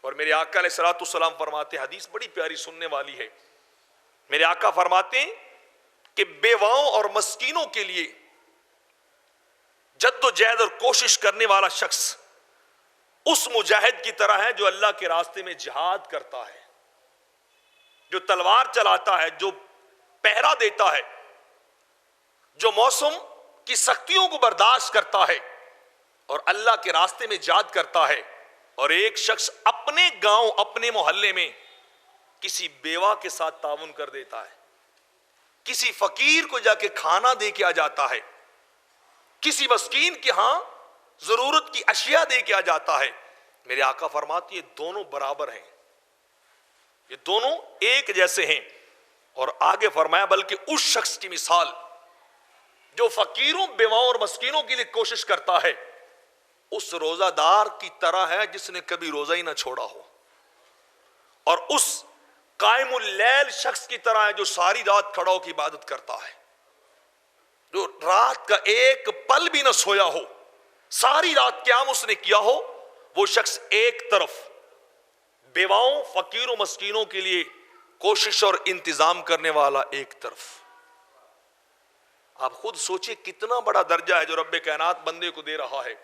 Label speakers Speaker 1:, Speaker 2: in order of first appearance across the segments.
Speaker 1: اور میرے آقا علیہ الصلوۃ والسلام فرماتے ہیں، حدیث بڑی پیاری سننے والی ہے، میرے آقا فرماتے ہیں کہ بیواؤں اور مسکینوں کے لیے جد و جہد اور کوشش کرنے والا شخص اس مجاہد کی طرح ہے جو اللہ کے راستے میں جہاد کرتا ہے، جو تلوار چلاتا ہے، جو پہرا دیتا ہے، جو موسم کی سختیوں کو برداشت کرتا ہے اور اللہ کے راستے میں جہاد کرتا ہے۔ اور ایک شخص اپنے گاؤں، اپنے محلے میں کسی بیوہ کے ساتھ تعاون کر دیتا ہے، کسی فقیر کو جا کے کھانا دے کے آ جاتا ہے، کسی مسکین کے ہاں ضرورت کی اشیاء دے کے آ جاتا ہے، میرے آقا فرماتے ہیں یہ دونوں برابر ہیں، یہ دونوں ایک جیسے ہیں۔ اور آگے فرمایا بلکہ اس شخص کی مثال جو فقیروں، بیواؤں اور مسکینوں کے لیے کوشش کرتا ہے اس روزہ دار کی طرح ہے جس نے کبھی روزہ ہی نہ چھوڑا ہو، اور اس قائم اللیل شخص کی طرح ہے جو ساری رات کھڑا ہو کے عبادت کرتا ہے، جو رات کا ایک پل بھی نہ سویا ہو، ساری رات قیام اس نے کیا ہو۔ وہ شخص ایک طرف بیواؤں، فقیروں، مسکینوں کے لیے کوشش اور انتظام کرنے والا ایک طرف۔ آپ خود سوچیں کتنا بڑا درجہ ہے جو رب کائنات بندے کو دے رہا ہے،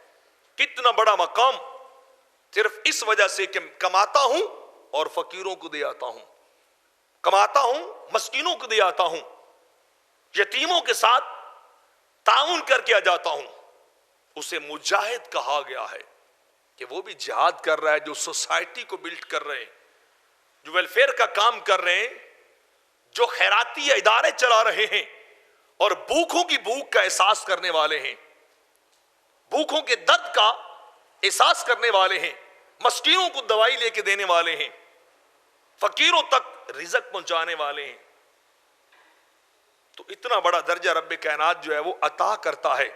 Speaker 1: کتنا بڑا مقام، صرف اس وجہ سے کہ کماتا ہوں اور فقیروں کو دے آتا ہوں، کماتا ہوں مسکینوں کو دے آتا ہوں، یتیموں کے ساتھ تعاون کر کے آ جاتا ہوں۔ اسے مجاہد کہا گیا ہے کہ وہ بھی جہاد کر رہا ہے، جو سوسائٹی کو بلڈ کر رہے ہیں، جو ویلفیئر کا کام کر رہے ہیں، جو خیراتی ادارے چلا رہے ہیں اور بھوکوں کی بھوک کا احساس کرنے والے ہیں، بھوکوں کے درد کا احساس کرنے والے ہیں، مسکینوں کو دوائی لے کے دینے والے ہیں، فقیروں تک رزق پہنچانے والے ہیں۔ تو اتنا بڑا درجہ رب کائنات جو ہے وہ عطا کرتا ہے۔